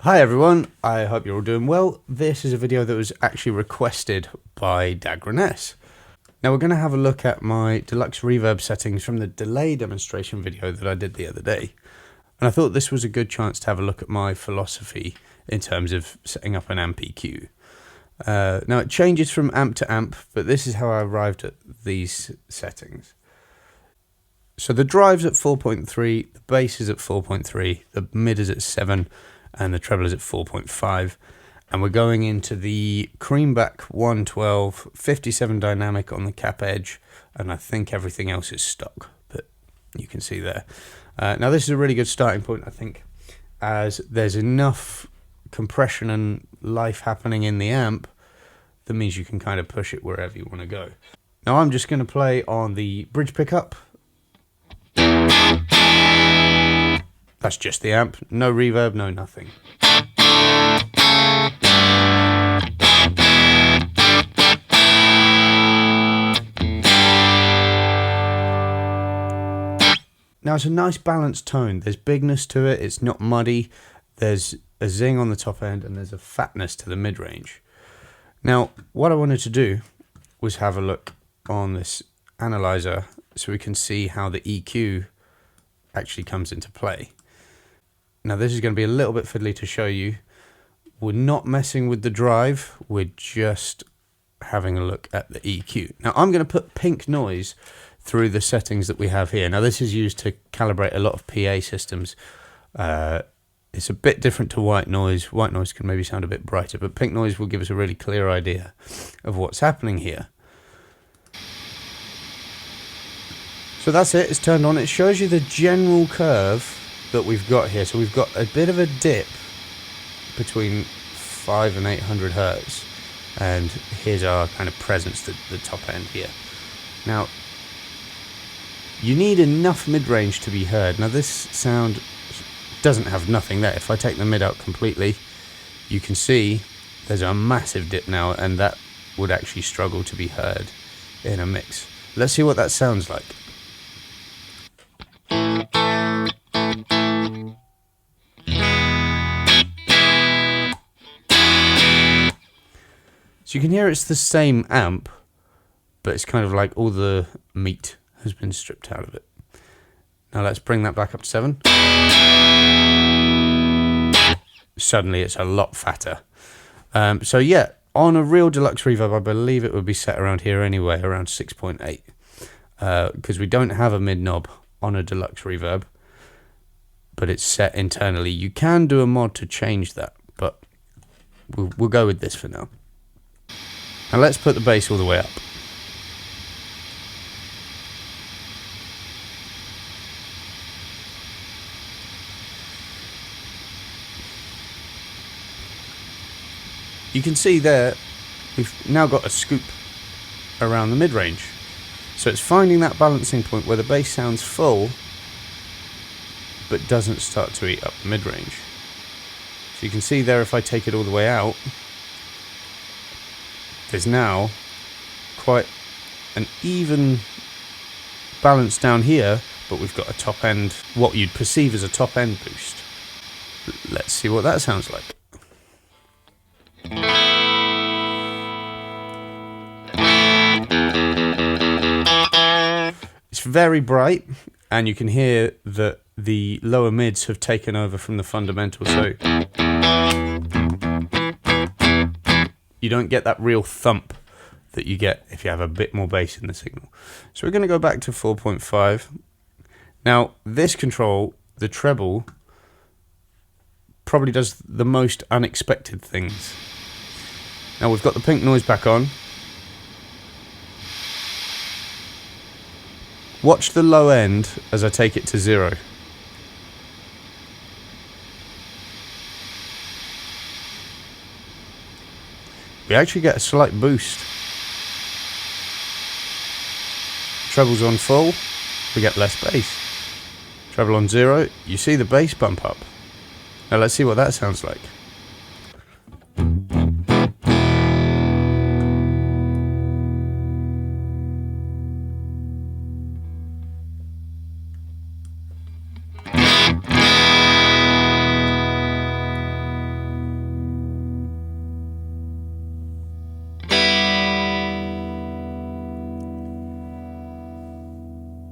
Hi everyone, I hope you're all doing well. This is a video that was actually requested by Dagrenes. Now we're going to have a look at my Deluxe reverb settings from the delay demonstration video that I did the other day. And I thought this was a good chance to have a look at my philosophy in terms of setting up an amp EQ. Now it changes from amp to amp, but this is how I arrived at these settings. So the drive's at 4.3, the bass is at 4.3, the mid is at 7, and the treble is at 4.5. And we're going into the Creamback 112, 57 dynamic on the cap edge, and I think everything else is stock, but you can see there. Now this is a really good starting point, I think, as there's enough compression and life happening in the amp that means you can kind of push it wherever you want to go. Now I'm just going to play on the bridge pickup. That's just the amp, no reverb, no nothing. Now it's a nice balanced tone, there's bigness to it, it's not muddy, there's a zing on the top end and there's a fatness to the mid-range. Now what I wanted to do was have a look on this analyzer so we can see how the EQ actually comes into play. Now this is going to be a little bit fiddly to show you. We're not messing with the drive, we're just having a look at the EQ. Now I'm going to put pink noise through the settings that we have here. Now this is used to calibrate a lot of PA systems. It's a bit different to white noise. White noise can maybe sound a bit brighter, but pink noise will give us a really clear idea of what's happening here. So that's it, it's turned on. It shows you the general curve that we've got here. So we've got a bit of a dip between 5 and 800 hertz, and here's our kind of presence, the top end here. Now you need enough mid-range to be heard. Now this sound doesn't have nothing there. If I take the mid out completely, you can see there's a massive dip now, and that would actually struggle to be heard in a mix. Let's see what that sounds like. So you can hear it's the same amp, but it's kind of like all the meat has been stripped out of it. Now let's bring that back up to 7. Suddenly it's a lot fatter. So yeah, on a real Deluxe reverb, I believe it would be set around here anyway, around 6.8. Because we don't have a mid knob on a Deluxe reverb, but it's set internally. You can do a mod to change that, but we'll go with this for now. Now let's put the bass all the way up. You can see there, we've now got a scoop around the mid-range. So it's finding that balancing point where the bass sounds full, but doesn't start to eat up the mid-range. So you can see there, if I take it all the way out, there's now quite an even balance down here, but we've got a top end, what you'd perceive as a top end boost. Let's see what that sounds like. It's very bright, and you can hear that the lower mids have taken over from the fundamental, so you don't get that real thump that you get if you have a bit more bass in the signal. So we're going to go back to 4.5. Now this control, the treble, probably does the most unexpected things. Now we've got the pink noise back on. Watch the low end as I take it to 0. We actually get a slight boost. Treble's on full, we get less bass. Treble on 0, you see the bass bump up. Now let's see what that sounds like.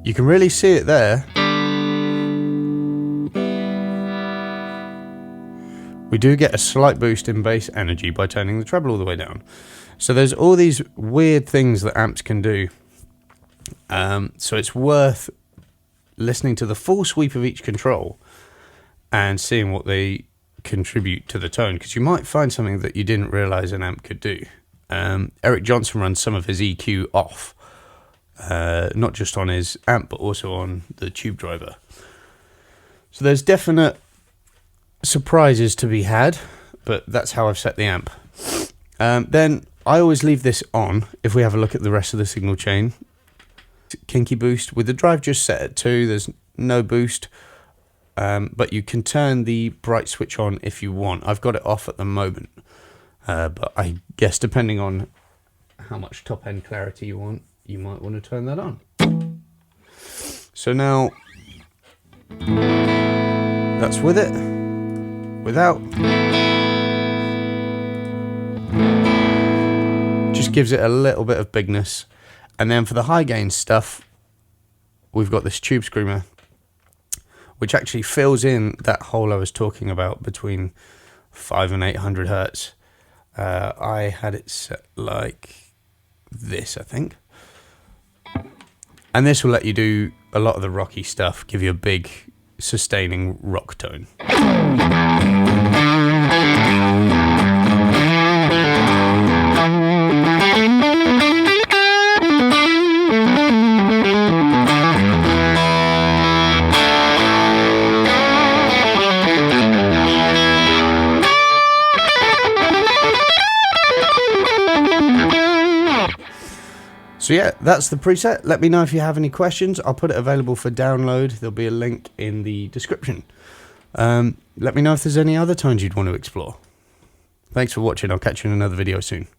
You can really see it there. We do get a slight boost in bass energy by turning the treble all the way down. So there's all these weird things that amps can do. So it's worth listening to the full sweep of each control and seeing what they contribute to the tone, because you might find something that you didn't realize an amp could do. Eric Johnson runs some of his EQ off, not just on his amp but also on the tube driver. So there's definite surprises to be had, but that's how I've set the amp. Then I always leave this on. If we have a look at the rest of the signal chain, kinky boost with the drive just set at 2, there's no boost, but you can turn the bright switch on if you want. I've got it off at the moment, but I guess depending on how much top end clarity you want, you might want to turn that on. So now that's with it. Without, just gives it a little bit of bigness. And then for the high gain stuff, we've got this tube screamer, which actually fills in that hole I was talking about between 500 and 800 hertz. I had it set like this, I think. And this will let you do a lot of the rocky stuff, give you a big sustaining rock tone. So yeah, that's the preset. Let me know if you have any questions. I'll put it available for download. There'll be a link in the description. Let me know if there's any other tones you'd want to explore. Thanks for watching. I'll catch you in another video soon.